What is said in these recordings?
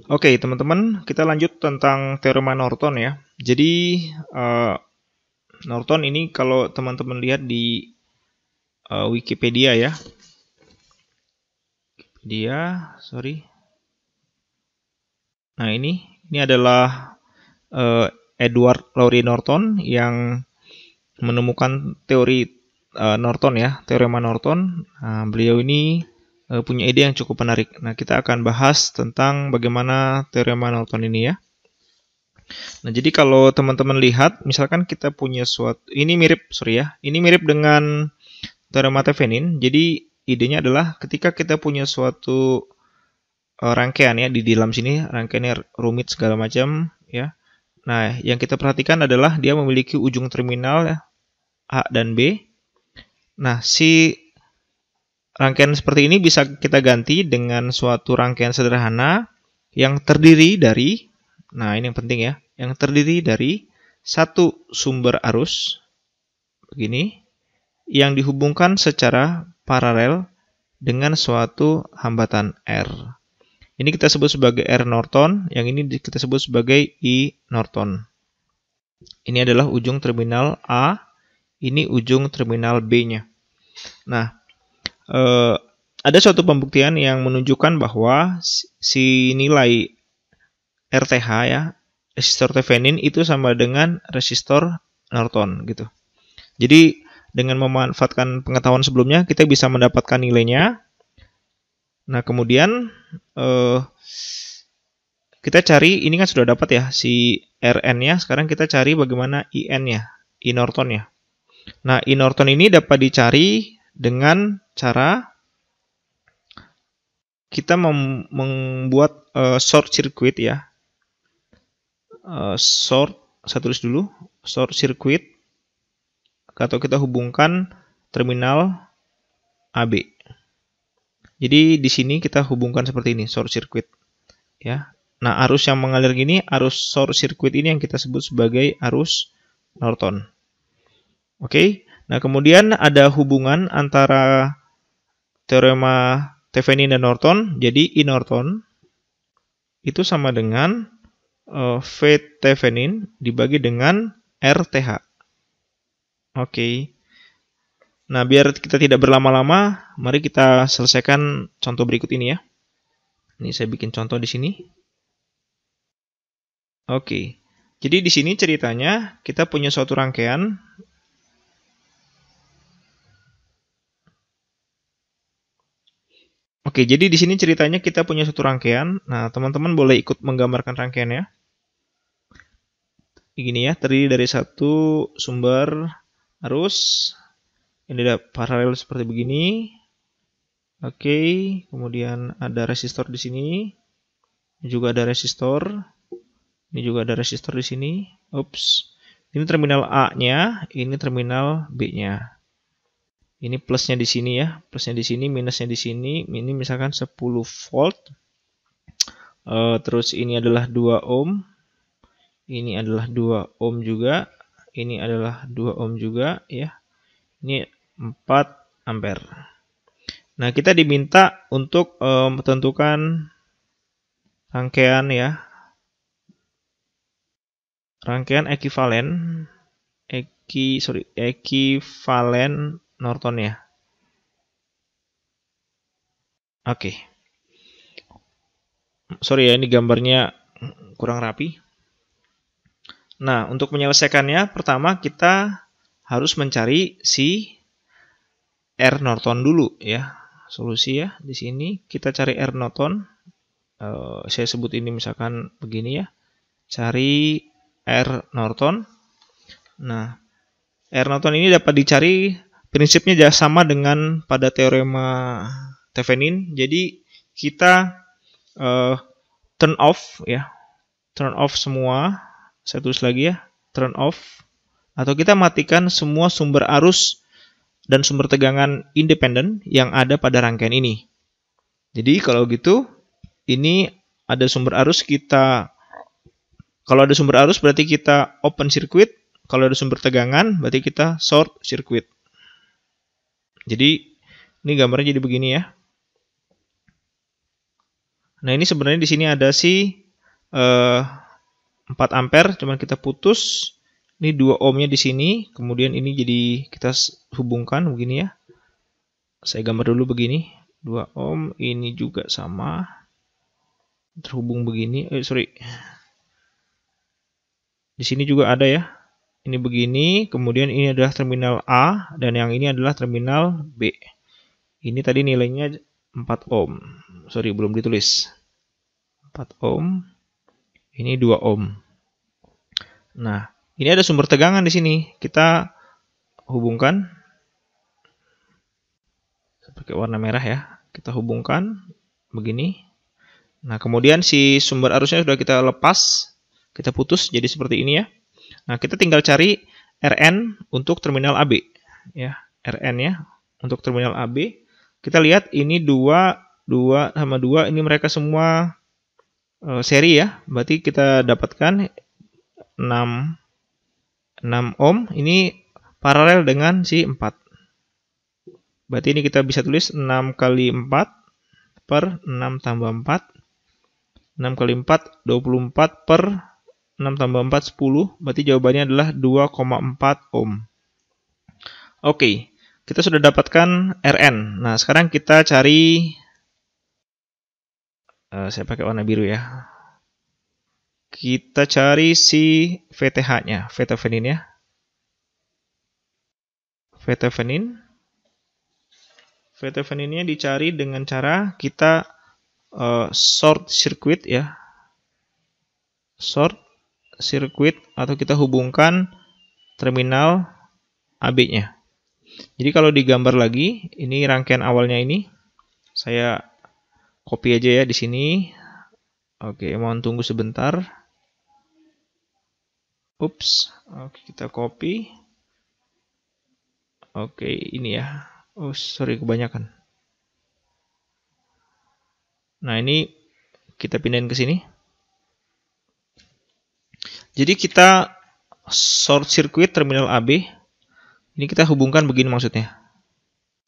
Oke, teman-teman, kita lanjut tentang teorema Norton ya. Jadi, Norton ini kalau teman-teman lihat di Wikipedia ya. Sorry. Nah, ini adalah Edward Lowry Norton yang menemukan teori Norton ya, teorema Norton. Nah, beliau ini punya ide yang cukup menarik. Nah, kita akan bahas tentang bagaimana teorema Norton ini ya. Nah, jadi kalau teman-teman lihat, misalkan kita punya ini mirip dengan teorema Thevenin. Jadi idenya adalah ketika kita punya suatu rangkaian ya, di dalam sini rangkaiannya rumit segala macam ya. Nah, yang kita perhatikan adalah dia memiliki ujung terminal ya, A dan B. Nah, si rangkaian seperti ini bisa kita ganti dengan suatu rangkaian sederhana yang terdiri dari, nah ini yang penting ya, yang terdiri dari satu sumber arus, begini, yang dihubungkan secara paralel dengan suatu hambatan R. Ini kita sebut sebagai R Norton, yang ini kita sebut sebagai I Norton. Ini adalah ujung terminal A, ini ujung terminal B-nya. Nah, ada suatu pembuktian yang menunjukkan bahwa si nilai RTH ya, resistor Thevenin itu sama dengan resistor Norton gitu. Jadi dengan memanfaatkan pengetahuan sebelumnya kita bisa mendapatkan nilainya. Nah, kemudian kita cari, ini kan sudah dapat ya si Rn-nya, sekarang kita cari bagaimana In-nya, I Norton-nya. Nah, I Norton ini dapat dicari dengan cara kita membuat short circuit ya. Saya tulis dulu, short circuit, atau kita hubungkan terminal AB. Jadi di sini kita hubungkan seperti ini, short circuit ya. Nah, arus yang mengalir gini, arus short circuit ini yang kita sebut sebagai arus Norton. Oke. Nah, kemudian ada hubungan antara teorema Thevenin dan Norton. Jadi I Norton itu sama dengan V Thevenin dibagi dengan RTH. Oke. Nah, biar kita tidak berlama-lama, mari kita selesaikan contoh berikut ini ya. Ini saya bikin contoh di sini. Oke. Jadi di sini ceritanya kita punya suatu rangkaian. Oke, jadi di sini ceritanya kita punya suatu rangkaian. Nah, teman-teman boleh ikut menggambarkan rangkaiannya. Begini ya, terdiri dari satu sumber arus. Ini ada paralel seperti begini. Oke, kemudian ada resistor di sini. Ini juga ada resistor. Ini juga ada resistor di sini. Ups. Ini terminal A-nya, ini terminal B-nya. Ini plusnya di sini ya, plusnya di sini, minusnya di sini. Ini misalkan 10 volt. Terus ini adalah 2 ohm. Ini adalah 2 ohm juga. Ini adalah 2 ohm juga ya. Ini 4 ampere. Nah, kita diminta untuk menentukan rangkaian ya. Rangkaian ekivalen Norton ya. Oke. Sorry ya, ini gambarnya kurang rapi. Nah, untuk menyelesaikannya, pertama kita harus mencari si R Norton dulu ya. Solusi ya, di sini kita cari R Norton. Saya sebut ini misalkan begini ya. Cari R Norton. Nah, R Norton ini dapat dicari, prinsipnya sama dengan pada teorema Thevenin. Jadi kita turn off ya. Turn off semua. Saya tulis lagi ya. Turn off. Atau kita matikan semua sumber arus dan sumber tegangan independen yang ada pada rangkaian ini. Jadi kalau gitu, ini ada sumber arus kalau ada sumber arus berarti kita open circuit, kalau ada sumber tegangan berarti kita short circuit. Jadi ini gambarnya jadi begini ya. Nah, ini sebenarnya di sini ada si 4 ampere, cuman kita putus. Ini 2 ohmnya di sini, kemudian ini jadi kita hubungkan begini ya. Saya gambar dulu begini, 2 ohm, ini juga sama. Terhubung begini, Di sini juga ada ya. Ini begini, kemudian ini adalah terminal A, dan yang ini adalah terminal B. Ini tadi nilainya 4 ohm. Belum ditulis. 4 ohm. Ini 2 ohm. Nah, ini ada sumber tegangan di sini. Kita hubungkan. Pakai warna merah ya. Kita hubungkan begini. Nah, kemudian si sumber arusnya sudah kita lepas. Kita putus jadi seperti ini ya. Nah, kita tinggal cari Rn untuk terminal AB. Ya, Rn ya. Untuk terminal AB. Kita lihat ini 2 sama 2, ini mereka semua seri ya. Berarti kita dapatkan 6 ohm, ini paralel dengan si 4. Berarti ini kita bisa tulis 6 kali 4 per 6 tambah 4. 6 kali 4, 24 per 6 tambah 4, 10. Berarti jawabannya adalah 2,4 ohm. Oke. Kita sudah dapatkan Rn. Nah, sekarang kita cari, saya pakai warna biru ya. Kita cari si VTH-nya, VThevenin ya. VThevenin-nya dicari dengan cara kita short circuit ya. Short circuit atau kita hubungkan terminal AB-nya. Jadi kalau digambar lagi, ini rangkaian awalnya ini. Saya copy aja ya di sini. Oke, mohon tunggu sebentar. Ups, oke, kita copy. Oke, ini ya. Oh, sorry, kebanyakan. Nah, ini kita pindahin ke sini. Jadi kita short circuit terminal AB. Ini kita hubungkan begini maksudnya.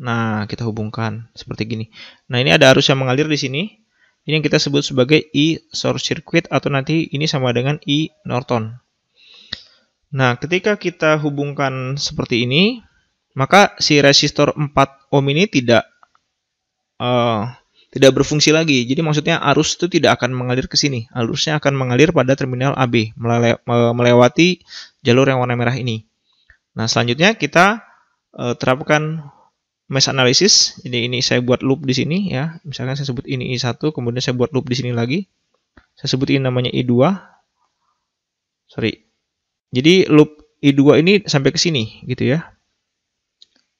Nah, kita hubungkan seperti gini. Nah, ini ada arus yang mengalir di sini. Ini yang kita sebut sebagai I short circuit atau nanti ini sama dengan I Norton. Nah, ketika kita hubungkan seperti ini, maka si resistor 4 ohm ini tidak berfungsi lagi. Jadi maksudnya arus itu tidak akan mengalir ke sini. Arusnya akan mengalir pada terminal AB melewati jalur yang warna merah ini. Nah, selanjutnya kita terapkan mesh analysis. Jadi ini saya buat loop di sini ya. Misalkan saya sebut ini I1, kemudian saya buat loop di sini lagi. Saya sebut ini namanya I2. Jadi loop I2 ini sampai ke sini gitu ya.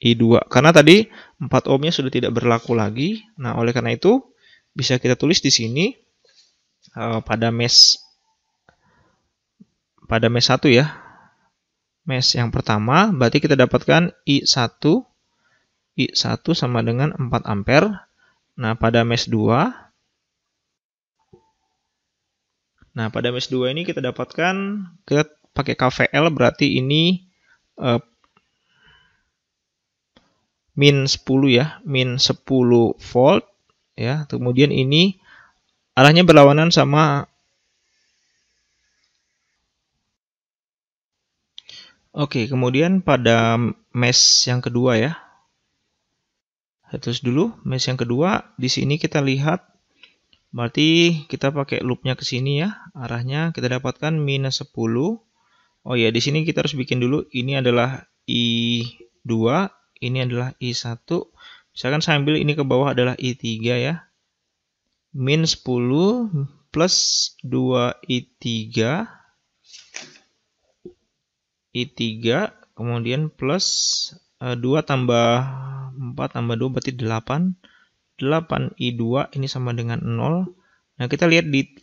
I2 karena tadi 4 ohmnya sudah tidak berlaku lagi. Nah, oleh karena itu bisa kita tulis di sini pada mesh 1 ya. Mesh yang pertama berarti kita dapatkan I1 sama dengan 4 ampere. Nah, pada mesh 2 ini kita dapatkan, kita pakai KVL berarti ini min 10 ya, min 10 volt ya. Kemudian ini arahnya berlawanan sama kemudian pada mesh yang kedua ya. Saya tulis dulu mesh yang kedua. Di sini kita lihat berarti kita pakai loopnya ke sini ya. Arahnya kita dapatkan minus 10. Oh ya, di sini kita harus bikin dulu. Ini adalah I2, ini adalah I1. Misalkan saya ambil ini ke bawah adalah I3 ya. Min 10 plus 2 I3. Kemudian plus 2 tambah 4 tambah 2 berarti 8. 8 I2 ini sama dengan 0. Nah, kita lihat di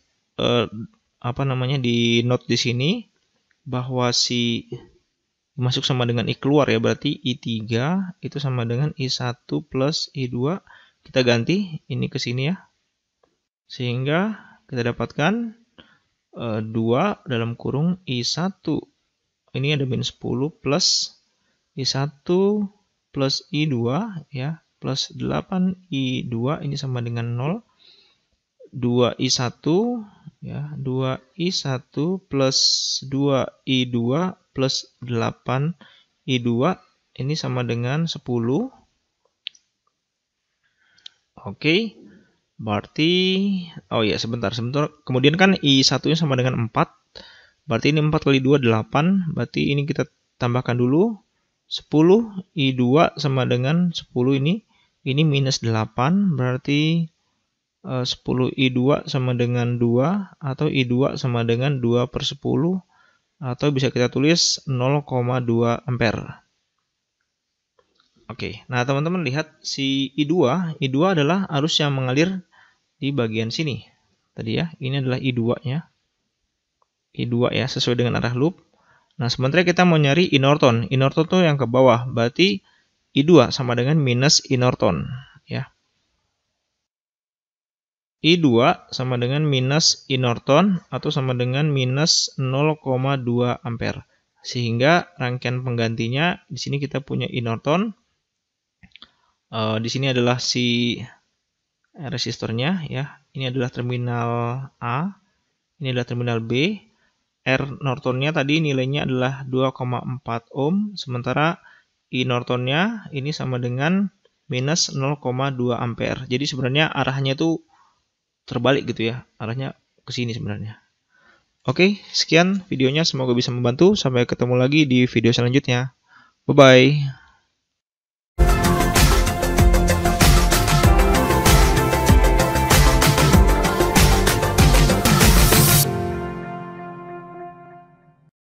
di note di sini bahwa si masuk sama dengan I keluar ya, berarti I3 itu sama dengan I1 plus I2. Kita ganti ini ke sini ya. Sehingga kita dapatkan 2 dalam kurung I1. Ini ada min 10 plus I1 plus I2 ya, plus 8 I2 ini sama dengan 0. 2I1 ya, 2I1 plus 2I2 plus 8I2 ini sama dengan 10. Oke. Berarti oh ya, sebentar. Kemudian kan I1-nya sama dengan 4. Berarti ini 4 kali 2 8. Berarti ini kita tambahkan dulu. 10 I2 sama dengan 10 ini. Ini minus 8. Berarti 10 I2 sama dengan 2. Atau I2 sama dengan 2 per 10. Atau bisa kita tulis 0,2 ampere. Oke, nah teman-teman lihat si I2 adalah arus yang mengalir di bagian sini. Tadi ya, ini adalah I2-nya. I2 ya, sesuai dengan arah loop. Nah, sementara kita mau nyari I Norton. I Norton tuh yang ke bawah, berarti I2 sama dengan minus I Norton. Ya. I2 sama dengan minus I Norton atau sama dengan minus 0,2 ampere. Sehingga rangkaian penggantinya, di sini kita punya I Norton. Di sini adalah si resistornya ya. Ini adalah terminal A, ini adalah terminal B. R Nortonnya tadi nilainya adalah 2,4 ohm, sementara I Nortonnya ini sama dengan minus 0,2 ampere. Jadi sebenarnya arahnya itu terbalik gitu ya, arahnya ke sini sebenarnya. Oke, sekian videonya, semoga bisa membantu. Sampai ketemu lagi di video selanjutnya. Bye-bye.